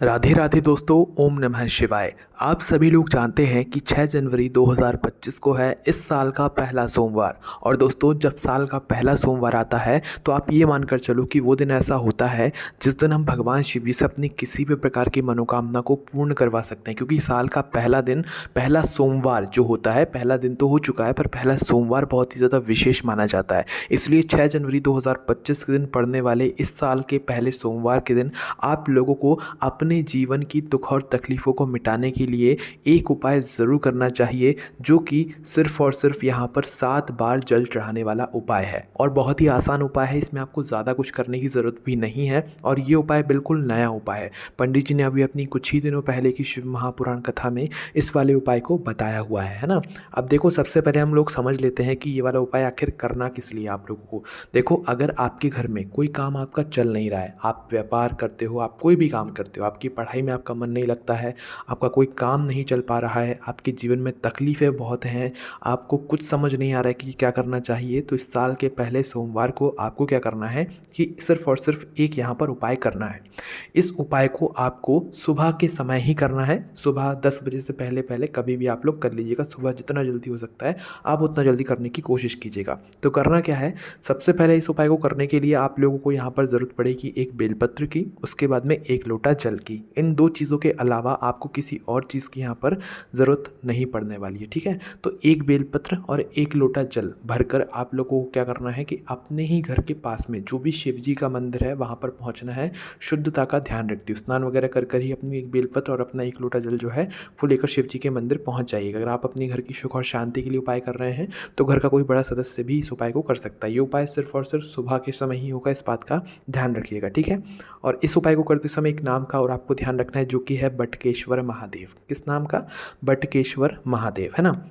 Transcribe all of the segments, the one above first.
राधे राधे दोस्तों, ओम नमः शिवाय। आप सभी लोग जानते हैं कि 6 जनवरी 2025 को है इस साल का पहला सोमवार। और दोस्तों, जब साल का पहला सोमवार आता है तो आप ये मानकर चलो कि वो दिन ऐसा होता है जिस दिन हम भगवान शिव जी से अपनी किसी भी प्रकार की मनोकामना को पूर्ण करवा सकते हैं। क्योंकि साल का पहला दिन, पहला सोमवार जो होता है, पहला दिन तो हो चुका है पर पहला सोमवार बहुत ही ज़्यादा विशेष माना जाता है। इसलिए 6 जनवरी 2025 के दिन पड़ने वाले इस साल के पहले सोमवार के दिन आप लोगों को अपने जीवन की दुख और तकलीफ़ों को मिटाने के लिए एक उपाय ज़रूर करना चाहिए, जो कि सिर्फ़ और सिर्फ यहाँ पर 7 बार जल चढ़ाने वाला उपाय है। और बहुत ही आसान उपाय है, इसमें आपको ज़्यादा कुछ करने की ज़रूरत भी नहीं है। और ये उपाय बिल्कुल नया उपाय है। पंडित जी ने अभी अपनी कुछ ही दिनों पहले की शिव महापुराण कथा में इस वाले उपाय को बताया हुआ है ना। अब देखो, सबसे पहले हम लोग समझ लेते हैं कि ये वाला उपाय आखिर करना किस लिए आप लोगों को। देखो, अगर आपके घर में कोई काम आपका चल नहीं रहा है, आप व्यापार करते हो, आप कोई भी काम करते हो, आपकी पढ़ाई में आपका मन नहीं लगता है, आपका कोई काम नहीं चल पा रहा है, आपके जीवन में तकलीफ़ें बहुत हैं, आपको कुछ समझ नहीं आ रहा है कि क्या करना चाहिए, तो इस साल के पहले सोमवार को आपको क्या करना है कि सिर्फ़ और सिर्फ एक यहाँ पर उपाय करना है। इस उपाय को आपको सुबह के समय ही करना है। सुबह 10 बजे से पहले पहले कभी भी आप लोग कर लीजिएगा। सुबह जितना जल्दी हो सकता है आप उतना जल्दी करने की कोशिश कीजिएगा। तो करना क्या है, सबसे पहले इस उपाय को करने के लिए आप लोगों को यहाँ पर ज़रूरत पड़ेगी एक बेलपत्र की, उसके बाद में एक लोटा जल की। इन दो चीज़ों के अलावा आपको किसी और चीज़ की यहाँ पर ज़रूरत नहीं पड़ने वाली है, ठीक है। तो एक बेलपत्र और एक लोटा जल भरकर आप लोगों को क्या करना है कि अपने ही घर के पास में जो भी शिव जी का मंदिर है वहाँ पर पहुँचना है। शुद्धता का ध्यान रखते हुए स्नान वगैरह कर कर ही अपनी एक बेलपत्र और अपना एक लोटा जल जो है वो लेकर शिव जी के मंदिर पहुँच जाइएगा। अगर आप अपने घर की सुख और शांति के लिए उपाय कर रहे हैं तो घर का कोई बड़ा सदस्य भी इस उपाय को कर सकता है। ये उपाय सिर्फ और सिर्फ सुबह के समय ही होगा, इस बात का ध्यान रखिएगा, ठीक है। और इस उपाय को करते समय एक नाम का और आपको ध्यान रखना है, जो कि है बटकेश्वर महादेव। किस नाम का? बटकेश्वर महादेव, है ना।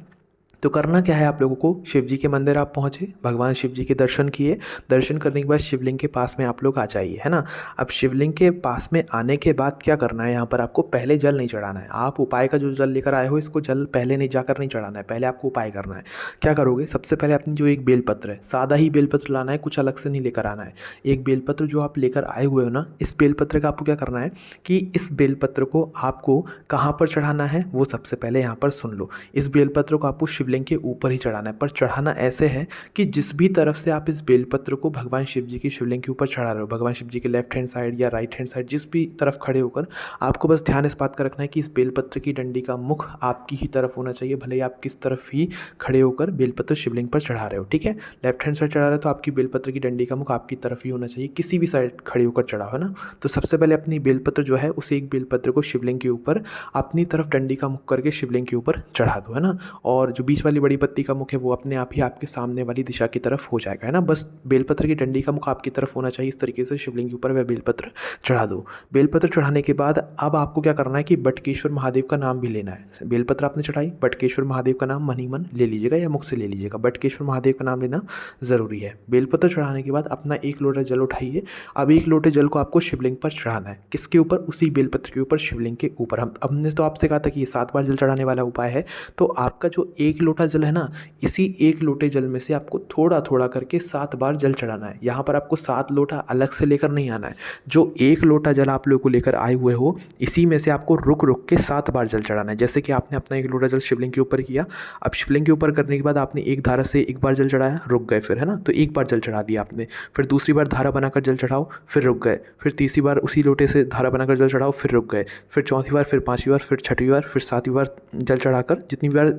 तो करना क्या है, आप लोगों को शिव जी के मंदिर आप पहुँचे, भगवान शिव जी के दर्शन किए। दर्शन करने के बाद शिवलिंग के पास में आप लोग आ जाइए, है ना। अब शिवलिंग के पास में आने के बाद क्या करना है, यहाँ पर आपको पहले जल नहीं चढ़ाना है। आप उपाय का जो जल लेकर आए हो, इसको जल पहले नहीं जाकर नहीं चढ़ाना है, पहले आपको उपाय करना है। क्या करोगे, सबसे पहले अपनी जो एक बेलपत्र है, सादा ही बेलपत्र लाना है, कुछ अलग से नहीं लेकर आना है। एक बेलपत्र जो आप लेकर आए हुए हो ना, इस बेलपत्र का आपको क्या करना है कि इस बेलपत्र को आपको कहाँ पर चढ़ाना है वो सबसे पहले यहाँ पर सुन लो। इस बेलपत्र को आपको शिवलिंग के ऊपर ही चढ़ाना है, पर चढ़ाना ऐसे है कि जिस भी तरफ से आप इस बेलपत्र को भगवान शिव जी की शिवलिंग के ऊपर चढ़ा रहे हो, भगवान शिव जी के लेफ्ट हैंड साइड या राइट हैंड साइड, जिस भी तरफ खड़े होकर आपको बस ध्यान इस बात का रखना है कि इस बेलपत्र की डंडी का मुख आपकी ही तरफ होना चाहिए, भले ही आप किस तरफ ही खड़े होकर बेलपत्र शिवलिंग पर चढ़ा रहे हो, ठीक है। लेफ्ट हैंड साइड चढ़ा रहे हो तो आपकी बेलपत्र की डंडी का मुख आपकी तरफ ही होना चाहिए, किसी भी साइड खड़े होकर चढ़ाओ, है ना। तो सबसे पहले अपनी बेलपत्र जो है, उस एक बेलपत्र को शिवलिंग के ऊपर अपनी तरफ डंडी का मुख करके शिवलिंग के ऊपर चढ़ा दो, है ना। और जो बीच वाली बड़ी पत्ती का मुख है वो अपने आप ही आपके सामने वाली दिशा की तरफ हो जाएगा, है ना। बस बेलपत्र की डंडी का मुख आपकी तरफ होना चाहिए, इस तरीके से शिवलिंग के ऊपर वह बेलपत्र चढ़ा दो। बेलपत्र चढ़ाने के बाद अब आपको क्या करना है कि बटकेश्वर महादेव का नाम भी लेना है। बेलपत्र आपने चढ़ाई, बटकेश्वर महादेव का नाम मन ही मन ले लीजिएगा या मुख से ले लीजिएगा, बटकेश्वर महादेव का नाम लेना ज़रूरी है। बेलपत्र चढ़ाने के बाद अपना एक लोटा जल उठाइए। अब एक लोटे जल को आपको शिवलिंग पर चढ़ाना है। किसके ऊपर? उसी बेलपत्र के ऊपर, शिवलिंग के ऊपर। हमने तो आपसे कहा था कि ये 7 बार जल चढ़ाने वाला उपाय है। तो आपका जो एक लोटा जल है ना, इसी एक लोटे जल में से आपको थोड़ा थोड़ा करके 7 बार जल चढ़ाना है। यहाँ पर आपको 7 लोटा अलग से लेकर नहीं आना है। जो एक लोटा जल आप लोगों को लेकर आए हुए हो, इसी में से आपको रुक रुक के 7 बार जल चढ़ाना है। जैसे कि आपने अपना एक लोटा जल शिवलिंग के ऊपर किया, अब शिवलिंग के ऊपर करने के बाद आपने एक धारा से एक बार जल चढ़ाया, रुक गए फिर, है ना। तो एक बार जल चढ़ा दिया आपने, फिर दूसरी बार धारा बनाकर जल चढ़ाओ, फिर रुक गए, फिर तीसरी बार उसी लोटे से धारा बनाकर जल चढ़ाओ, फिर रुक गए, फिर चौथी बार, फिर पाँचवीं बार, फिर छठवीं बार, फिर सातवीं बार जल चढ़ाकर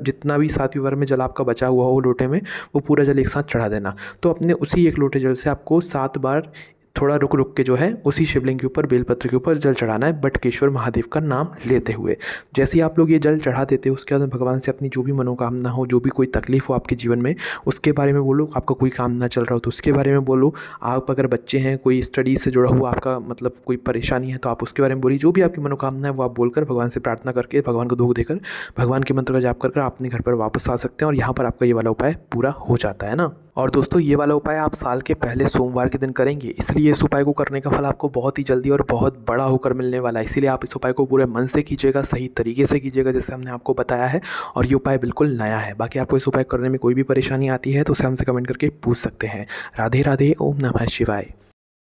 जितना भी 7वीं बार में जल आपका बचा हुआ हो लोटे में, वो पूरा जल एक साथ चढ़ा देना। तो अपने उसी एक लोटे जल से आपको 7 बार थोड़ा रुक रुक के जो है उसी शिवलिंग के ऊपर, बेलपत्र के ऊपर जल चढ़ाना है, बटकेश्वर महादेव का नाम लेते हुए। जैसे ही आप लोग ये जल चढ़ा देते हो, उसके बाद भगवान से अपनी जो भी मनोकामना हो, जो भी कोई तकलीफ हो आपके जीवन में, उसके बारे में बोलो। आपका कोई काम ना चल रहा हो तो उसके बारे में बोलो। आप अगर बच्चे हैं, कोई स्टडी से जुड़ा हुआ आपका मतलब कोई परेशानी है तो आप उसके बारे में बोलिए। जो भी आपकी मनोकामना है वो आप बोलकर, भगवान से प्रार्थना करके, भगवान को दुख देकर, भगवान के मंत्र का जाप कर अपने घर पर वापस आ सकते हैं और यहाँ पर आपका ये वाला उपाय पूरा हो जाता है ना। और दोस्तों, ये वाला उपाय आप साल के पहले सोमवार के दिन करेंगे, इसलिए इस उपाय को करने का फल आपको बहुत ही जल्दी और बहुत बड़ा होकर मिलने वाला है। इसीलिए आप इस उपाय को पूरे मन से कीजिएगा, सही तरीके से कीजिएगा, जैसे हमने आपको बताया है। और ये उपाय बिल्कुल नया है। बाकी आपको इस उपाय करने में कोई भी परेशानी आती है तो उसे हमसे कमेंट करके पूछ सकते हैं। राधे राधे, ओम नमः शिवाय।